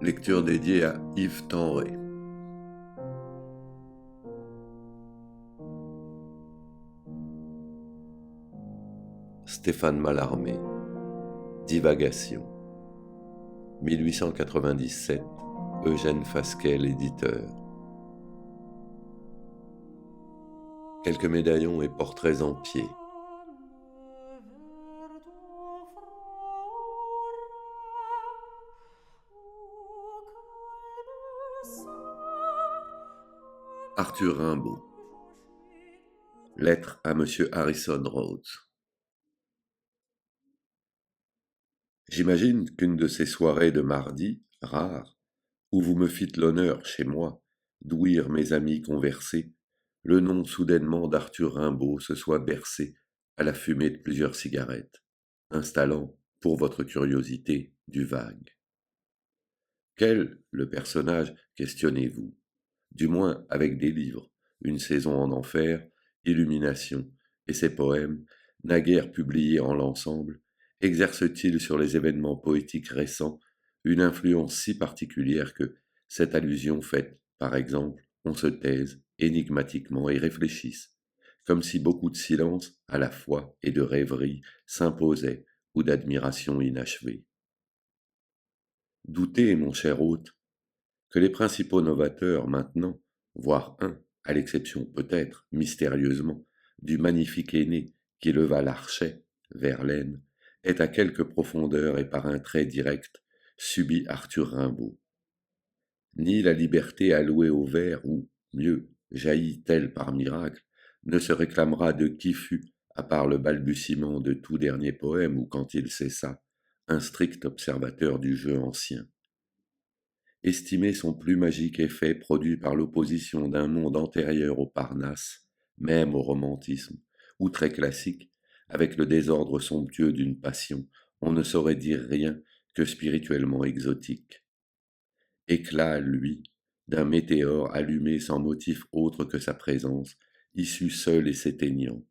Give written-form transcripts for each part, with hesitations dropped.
Lecture dédiée à Yves Tenré. Stéphane Mallarmé. Divagation. 1897. Eugène Fasquelle, éditeur. Quelques médaillons et portraits en pied. Arthur Rimbaud. Lettre à Monsieur Harrison Rhodes. J'imagine qu'une de ces soirées de mardi, rares, où vous me fîtes l'honneur, chez moi, d'ouïr mes amis converser, le nom soudainement d'Arthur Rimbaud se soit bercé à la fumée de plusieurs cigarettes, installant, pour votre curiosité, du vague. Quel, le personnage, questionnez-vous? Du moins avec des livres, Une saison en enfer, Illumination, et ses poèmes, naguère publiés en l'ensemble, exercent-ils sur les événements poétiques récents une influence si particulière que, cette allusion faite, par exemple, on se taise énigmatiquement et réfléchisse, comme si beaucoup de silence, à la fois, et de rêverie s'imposaient, ou d'admiration inachevée. Doutez, mon cher hôte, que les principaux novateurs maintenant, voire un, à l'exception peut-être, mystérieusement, du magnifique aîné qui leva l'archet, Verlaine, est à quelque profondeur et par un trait direct subi Arthur Rimbaud. Ni la liberté allouée au vers ou, mieux, jaillit telle par miracle, ne se réclamera de qui fut, à part le balbutiement de tout dernier poème ou quand il cessa, un strict observateur du jeu ancien. Estimer son plus magique effet produit par l'opposition d'un monde antérieur au Parnasse, même au romantisme, ou très classique, avec le désordre somptueux d'une passion, on ne saurait dire rien que spirituellement exotique. Éclat, lui, d'un météore allumé sans motif autre que sa présence, issu seul et s'éteignant.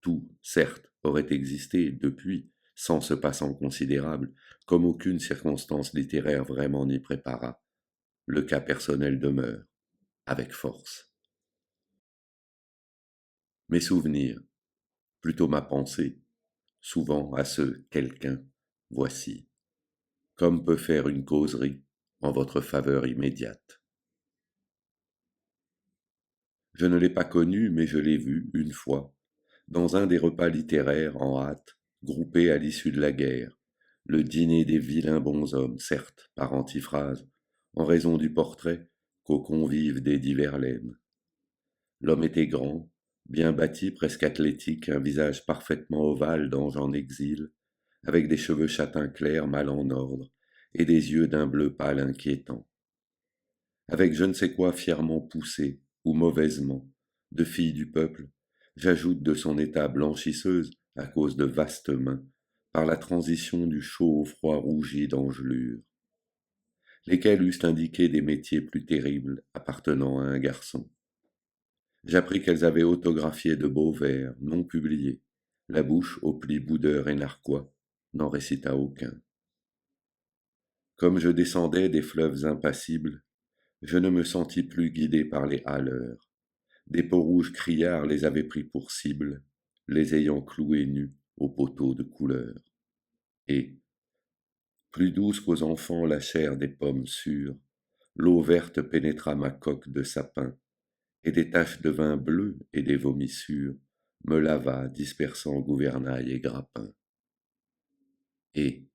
Tout, certes, aurait existé depuis, sans ce passant considérable, comme aucune circonstance littéraire vraiment n'y prépara. Le cas personnel demeure, avec force. Mes souvenirs, plutôt ma pensée, souvent à ce quelqu'un, voici, comme peut faire une causerie en votre faveur immédiate. Je ne l'ai pas connu, mais je l'ai vu, une fois, dans un des repas littéraires en hâte, groupés à l'issue de la guerre, le dîner des vilains bonshommes, certes, par antiphrase, en raison du portrait qu'aux convives d'Eddie Verlaine. L'homme était grand, bien bâti, presque athlétique, un visage parfaitement ovale d'ange en exil, avec des cheveux châtain clair mal en ordre, et des yeux d'un bleu pâle inquiétant. Avec je ne sais quoi fièrement poussé, ou mauvaisement, de fille du peuple, j'ajoute de son état blanchisseuse, à cause de vastes mains, par la transition du chaud au froid rougi d'engelure, lesquels eussent indiqué des métiers plus terribles appartenant à un garçon. J'appris qu'elles avaient autographié de beaux vers, non publiés. La bouche, aux plis boudeurs et narquois, n'en récita aucun. Comme je descendais des fleuves impassibles, je ne me sentis plus guidé par les hâleurs. Des peaux-rouges criards les avaient pris pour cible, les ayant cloués nus aux poteaux de couleur. Et, plus douce qu'aux enfants la chair des pommes sûres, l'eau verte pénétra ma coque de sapin, et des taches de vin bleu et des vomissures me lava dispersant gouvernail et grappin. Et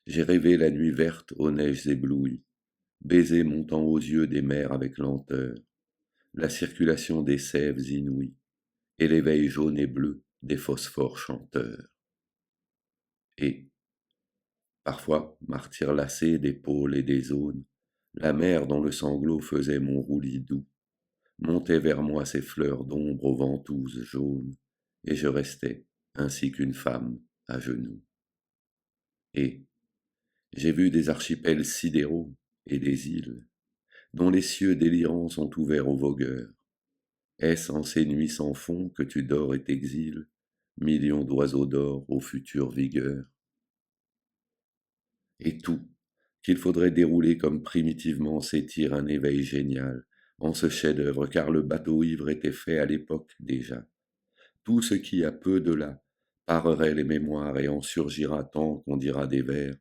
j'ai rêvé la nuit verte aux neiges éblouies, baiser montant aux yeux des mers avec lenteur, la circulation des sèves inouïes, et l'éveil jaune et bleu des phosphores chanteurs. Et, parfois, martyr lassé des pôles et des zones, la mer dont le sanglot faisait mon roulis doux, montait vers moi ses fleurs d'ombre aux ventouses jaunes, et je restais, ainsi qu'une femme, à genoux. Et j'ai vu des archipels sidéraux et des îles, dont les cieux délirants sont ouverts aux vogueurs. Est-ce en ces nuits sans fond que tu dors et t'exiles, millions d'oiseaux d'or aux futures vigueurs? Et tout, qu'il faudrait dérouler comme primitivement s'étire un éveil génial, en ce chef-d'œuvre, car le bateau ivre était fait à l'époque déjà. Tout ce qui a peu de là parerait les mémoires et en surgira tant qu'on dira des vers,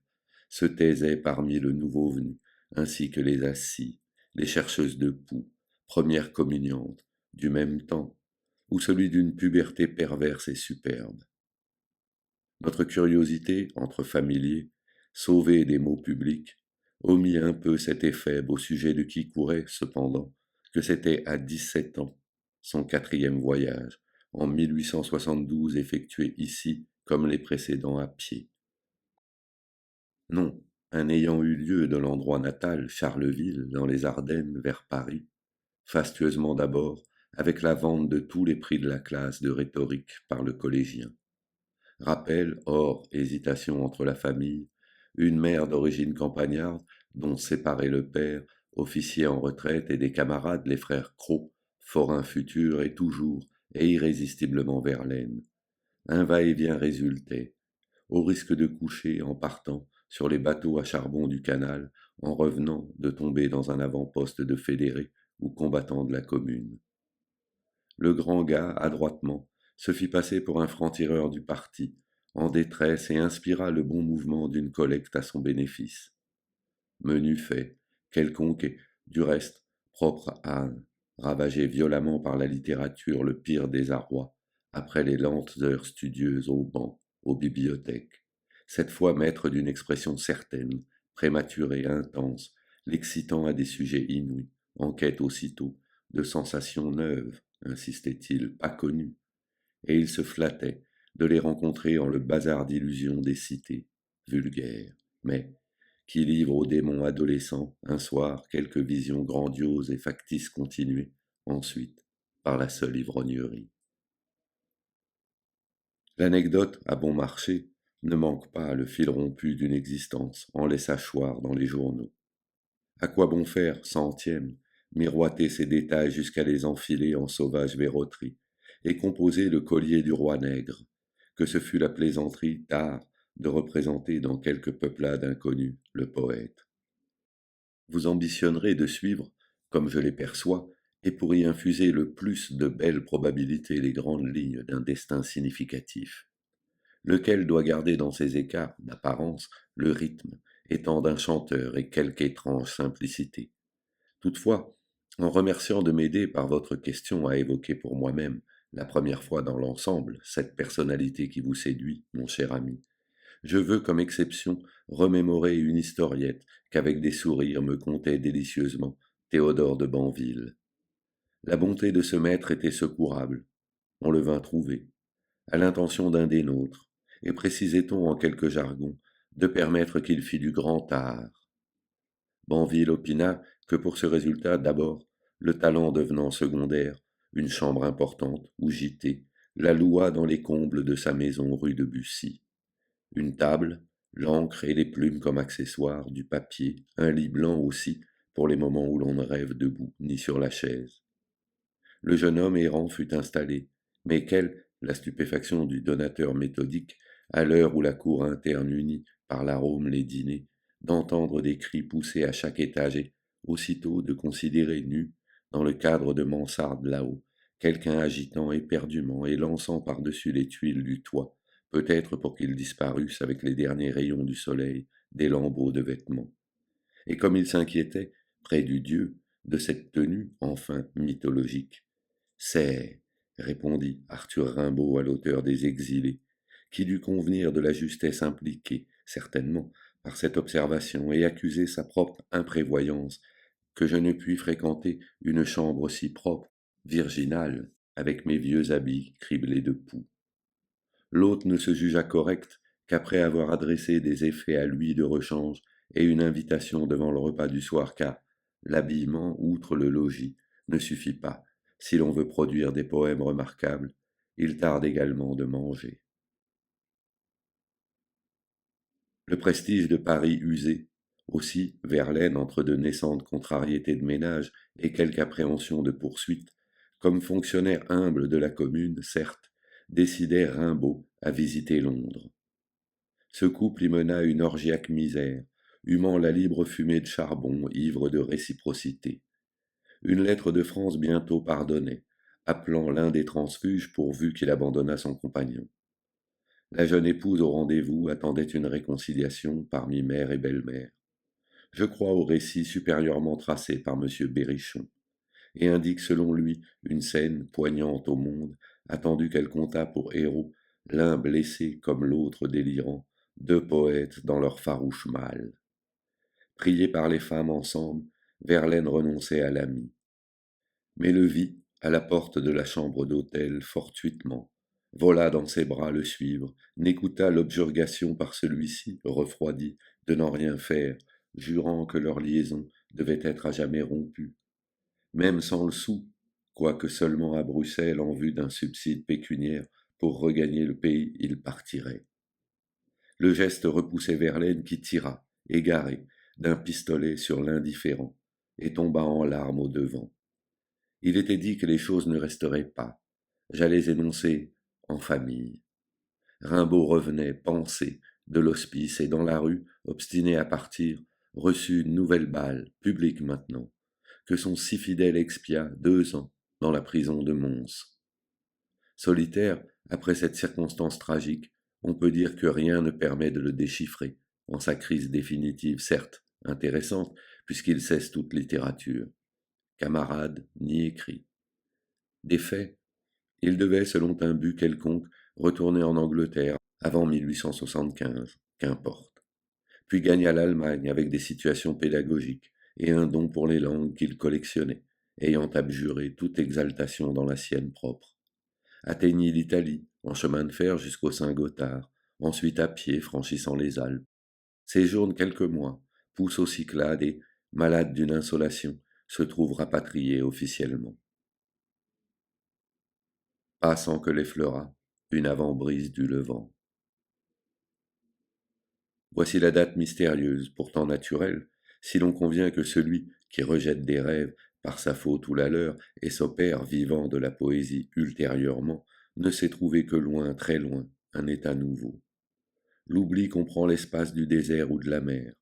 se taisait parmi le nouveau venu, ainsi que les assis, les chercheuses de poux, premières communiantes, du même temps, ou celui d'une puberté perverse et superbe. Notre curiosité, entre familiers, sauvée des mots publics, omit un peu cet éphèbe au sujet de qui courait, cependant, que c'était à 17 ans, son quatrième voyage, en 1872 effectué ici, comme les précédents à pied. Non, un ayant eu lieu de l'endroit natal, Charleville, dans les Ardennes, vers Paris, fastueusement d'abord, avec la vente de tous les prix de la classe de rhétorique par le collégien. Rappel, hors hésitation entre la famille, une mère d'origine campagnarde, dont séparé le père, officier en retraite, et des camarades, les frères Cros, forains futurs et toujours et irrésistiblement Verlaine. Un va-et-vient résultait, au risque de coucher, en partant, sur les bateaux à charbon du canal, en revenant, de tomber dans un avant-poste de fédérés ou combattants de la commune. Le grand gars, adroitement, se fit passer pour un franc-tireur du parti, en détresse, et inspira le bon mouvement d'une collecte à son bénéfice. Menu fait, quelconque et, du reste, propre à un, ravagé violemment par la littérature le pire désarroi, après les lentes heures studieuses au banc, aux bibliothèques, cette fois maître d'une expression certaine, prématurée, intense, l'excitant à des sujets inouïs, en quête aussitôt de sensations neuves, insistait-il, pas connues, et il se flattait de les rencontrer en le bazar d'illusions des cités, vulgaires, mais qui livrent aux démons adolescents, un soir, quelques visions grandioses et factices continuées, ensuite, par la seule ivrognerie. L'anecdote, à bon marché, ne manque pas le fil rompu d'une existence en laissa choir dans les journaux. À quoi bon faire, centième, miroiter ces détails jusqu'à les enfiler en sauvage verroterie, et composer le collier du roi nègre, que ce fut la plaisanterie tard de représenter dans quelque peuplade inconnue le poète. Vous ambitionnerez de suivre, comme je les perçois, et pour y infuser le plus de belles probabilités les grandes lignes d'un destin significatif, lequel doit garder dans ses écarts d'apparence le rythme, étant d'un chanteur et quelque étrange simplicité. Toutefois, en remerciant de m'aider par votre question à évoquer pour moi-même, la première fois dans l'ensemble, cette personnalité qui vous séduit, mon cher ami, je veux comme exception remémorer une historiette qu'avec des sourires me contait délicieusement Théodore de Banville. La bonté de ce maître était secourable, on le vint trouver, à l'intention d'un des nôtres, et précisait-on en quelque jargon, de permettre qu'il fît du grand art. Banville opina que pour ce résultat, d'abord, le talent devenant secondaire, une chambre importante, ou gîté, la loua dans les combles de sa maison rue de Bussy. Une table, l'encre et les plumes comme accessoires, du papier, un lit blanc aussi, pour les moments où l'on ne rêve debout, ni sur la chaise. Le jeune homme errant fut installé, mais quelle, la stupéfaction du donateur méthodique, à l'heure où la cour interne unit par l'arôme les dîners, d'entendre des cris poussés à chaque étage et, aussitôt, de considérer nu, dans le cadre de mansarde là-haut, quelqu'un agitant éperdument et lançant par-dessus les tuiles du toit, peut-être pour qu'ils disparussent avec les derniers rayons du soleil, des lambeaux de vêtements. Et comme il s'inquiétait, près du Dieu, de cette tenue, enfin, mythologique, c'est, répondit Arthur Rimbaud à l'auteur des Exilés, qui dut convenir de la justesse impliquée, certainement, par cette observation et accuser sa propre imprévoyance, que je ne puis fréquenter une chambre aussi propre, virginale, avec mes vieux habits criblés de poux. L'hôte ne se jugea correct qu'après avoir adressé des effets à lui de rechange et une invitation devant le repas du soir, car l'habillement, outre le logis, ne suffit pas. Si l'on veut produire des poèmes remarquables, il tarde également de manger. Le prestige de Paris usé, aussi Verlaine entre de naissantes contrariétés de ménage et quelque appréhension de poursuite, comme fonctionnaire humble de la commune, certes, décidait Rimbaud à visiter Londres. Ce couple y mena une orgiaque misère, humant la libre fumée de charbon, ivre de réciprocité. Une lettre de France bientôt pardonnait, appelant l'un des transfuges pourvu qu'il abandonnât son compagnon. La jeune épouse au rendez-vous attendait une réconciliation parmi mère et belle-mère. Je crois au récit supérieurement tracé par M. Berrichon, et indique selon lui une scène poignante au monde, attendu qu'elle compta pour héros, l'un blessé comme l'autre délirant, deux poètes dans leur farouche mal. Priés par les femmes ensemble, Verlaine renonçait à l'ami. Mais le vit, à la porte de la chambre d'hôtel, fortuitement, vola dans ses bras le suivre, n'écouta l'objurgation par celui-ci, refroidi, de n'en rien faire, jurant que leur liaison devait être à jamais rompue. Même sans le sou, quoique seulement à Bruxelles en vue d'un subside pécuniaire, pour regagner le pays, il partirait. Le geste repoussait Verlaine qui tira, égaré, d'un pistolet sur l'indifférent, et tomba en larmes au devant. Il était dit que les choses ne resteraient pas. J'allais énoncer en famille. Rimbaud revenait, pensé, de l'hospice et dans la rue, obstiné à partir, reçut une nouvelle balle, publique maintenant, que son si fidèle expia 2 ans dans la prison de Mons. Solitaire, après cette circonstance tragique, on peut dire que rien ne permet de le déchiffrer, en sa crise définitive, certes intéressante, puisqu'il cesse toute littérature. Camarade, ni écrit. Des faits, il devait, selon un but quelconque, retourner en Angleterre avant 1875, qu'importe. Puis gagna l'Allemagne avec des situations pédagogiques et un don pour les langues qu'il collectionnait, ayant abjuré toute exaltation dans la sienne propre. Atteignit l'Italie, en chemin de fer jusqu'au Saint-Gothard, ensuite à pied franchissant les Alpes. Séjourne quelques mois, pousse aux Cyclades et, malade d'une insolation, se trouve rapatrié officiellement. Pas sans que l'effleurât une avant-brise du Levant. Voici la date mystérieuse, pourtant naturelle, si l'on convient que celui qui rejette des rêves par sa faute ou la leur et s'opère vivant de la poésie ultérieurement, ne s'est trouvé que loin, très loin, un état nouveau. L'oubli comprend l'espace du désert ou de la mer.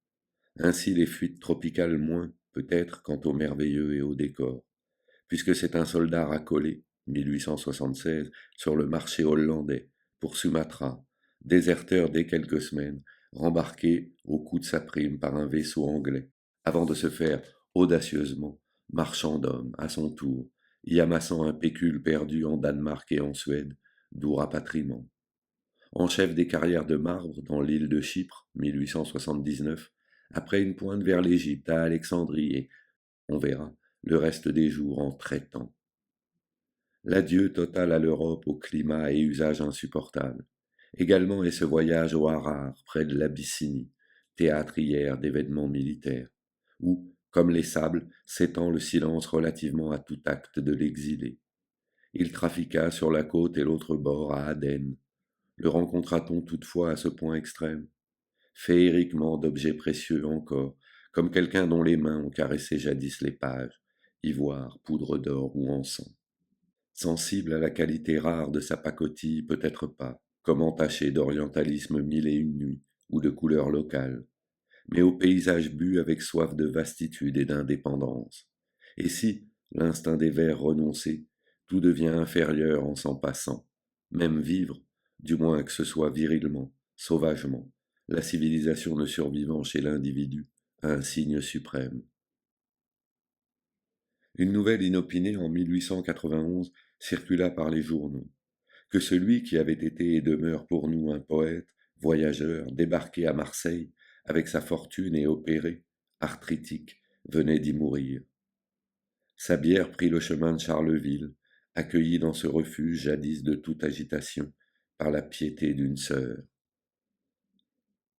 Ainsi les fuites tropicales moins, peut-être, quant au merveilleux et au décor. Puisque c'est un soldat racolé, 1876, sur le marché hollandais, pour Sumatra, déserteur dès quelques semaines, rembarqué au coût de sa prime par un vaisseau anglais, avant de se faire audacieusement marchand d'hommes à son tour, y amassant un pécule perdu en Danemark et en Suède, d'où rapatriement. En chef des carrières de marbre dans l'île de Chypre, 1879, après une pointe vers l'Égypte, à Alexandrie et, on verra, le reste des jours en traitant. L'adieu total à l'Europe au climat et usages insupportables. Également est ce voyage au Harar, près de l'Abyssinie, théâtre hier d'événements militaires, où, comme les sables, s'étend le silence relativement à tout acte de l'exilé. Il trafiqua sur la côte et l'autre bord à Aden. Le rencontra-t-on toutefois à ce point extrême? Féeriquement d'objets précieux encore, comme quelqu'un dont les mains ont caressé jadis les pages, ivoire, poudre d'or ou encens. Sensible à la qualité rare de sa pacotille, peut-être pas, comme entaché d'orientalisme mille et une nuits, ou de couleurs locales, mais au paysage bu avec soif de vastitude et d'indépendance. Et si, l'instinct des vers renoncé, tout devient inférieur en s'en passant, même vivre, du moins que ce soit virilement, sauvagement, la civilisation ne survivant chez l'individu à un signe suprême. Une nouvelle inopinée en 1891 circula par les journaux, que celui qui avait été et demeure pour nous un poète, voyageur, débarqué à Marseille, avec sa fortune et opéré, arthritique, venait d'y mourir. Sa bière prit le chemin de Charleville, accueilli dans ce refuge jadis de toute agitation, par la piété d'une sœur.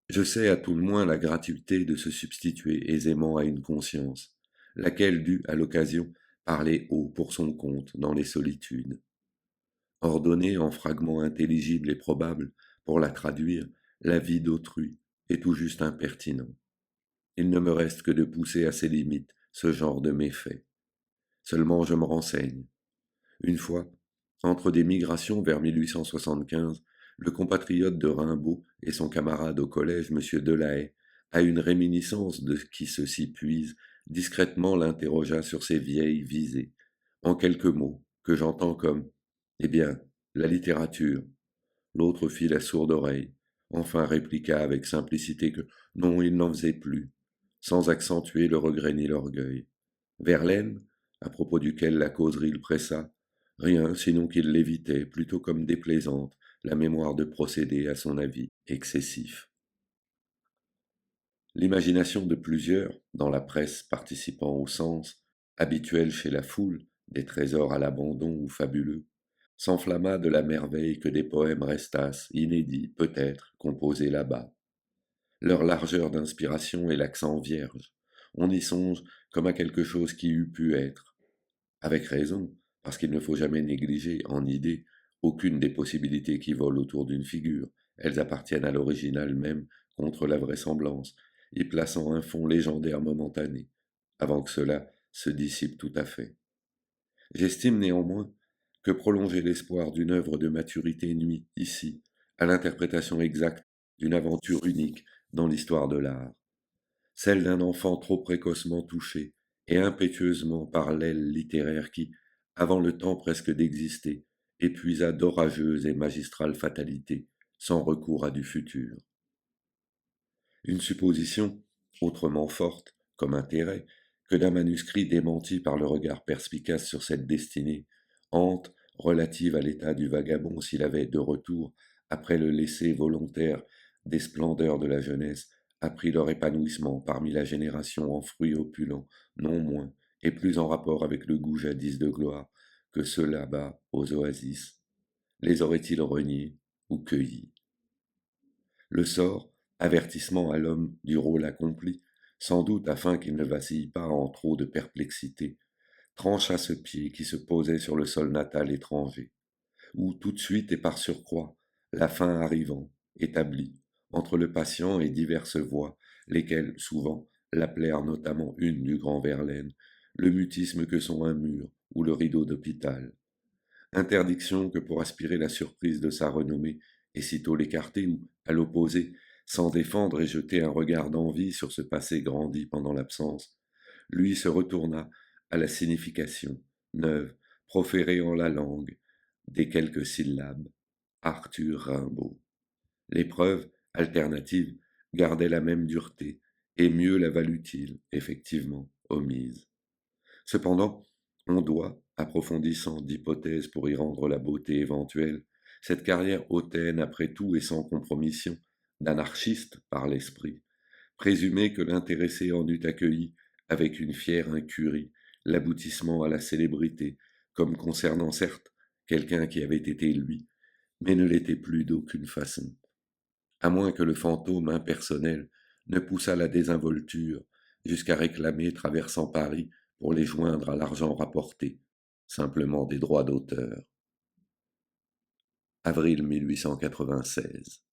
Je sais à tout le moins la gratuité de se substituer aisément à une conscience, laquelle dut, à l'occasion, parler haut pour son compte dans les solitudes. Ordonner en fragments intelligibles et probables, pour la traduire, la vie d'autrui est tout juste impertinent. Il ne me reste que de pousser à ses limites ce genre de méfaits. Seulement je me renseigne. Une fois, entre des migrations vers 1875, le compatriote de Rimbaud et son camarade au collège, M. Delahaye, à une réminiscence de qui ceci puise, discrètement l'interrogea sur ses vieilles visées, en quelques mots, que j'entends comme eh bien, la littérature. L'autre fit la sourde oreille, enfin répliqua avec simplicité que non, il n'en faisait plus, sans accentuer le regret ni l'orgueil. Verlaine, à propos duquel la causerie le pressa, rien sinon qu'il l'évitait, plutôt comme déplaisante, la mémoire de procéder à son avis excessif. L'imagination de plusieurs, dans la presse participant au sens, habituel chez la foule, des trésors à l'abandon ou fabuleux, s'enflamma de la merveille que des poèmes restassent, inédits peut-être, composés là-bas. Leur largeur d'inspiration et l'accent vierge, on y songe comme à quelque chose qui eût pu être. Avec raison, parce qu'il ne faut jamais négliger, en idée, aucune des possibilités qui volent autour d'une figure. Elles appartiennent à l'original même contre la vraisemblance, y plaçant un fond légendaire momentané, avant que cela se dissipe tout à fait. J'estime néanmoins que prolonger l'espoir d'une œuvre de maturité nuit, ici, à l'interprétation exacte d'une aventure unique dans l'histoire de l'art, celle d'un enfant trop précocement touché et impétueusement par l'aile littéraire qui, avant le temps presque d'exister, épuisa d'orageuses et magistrales fatalités, sans recours à du futur. Une supposition, autrement forte, comme intérêt, que d'un manuscrit démenti par le regard perspicace sur cette destinée, hante relative à l'état du vagabond s'il avait, de retour, après le laisser volontaire des splendeurs de la jeunesse, appris leur épanouissement parmi la génération en fruits opulents, non moins, et plus en rapport avec le goût jadis de gloire, que ceux là-bas aux oasis. Les aurait-il reniés ou cueillis? Le sort, avertissement à l'homme du rôle accompli, sans doute afin qu'il ne vacille pas en trop de perplexité, trancha ce pied qui se posait sur le sol natal étranger, où tout de suite et par surcroît, la fin arrivant, établie, entre le patient et diverses voix, lesquelles, souvent, l'appelèrent notamment une du grand Verlaine, le mutisme que sont un mur ou le rideau d'hôpital. Interdiction que pour aspirer la surprise de sa renommée, et sitôt l'écarter ou, à l'opposé, sans défendre et jeter un regard d'envie sur ce passé grandi pendant l'absence, lui se retourna à la signification, neuve, proférée en la langue, des quelques syllabes. Arthur Rimbaud. L'épreuve, alternative, gardait la même dureté, et mieux la valut-il, effectivement, omise. Cependant, on doit, approfondissant d'hypothèses pour y rendre la beauté éventuelle, cette carrière hautaine après tout et sans compromission, d'anarchiste par l'esprit, présumer que l'intéressé en eût accueilli, avec une fière incurie, l'aboutissement à la célébrité, comme concernant certes quelqu'un qui avait été lui, mais ne l'était plus d'aucune façon, à moins que le fantôme impersonnel ne poussât la désinvolture jusqu'à réclamer, traversant Paris, pour les joindre à l'argent rapporté, simplement des droits d'auteur. Avril 1896.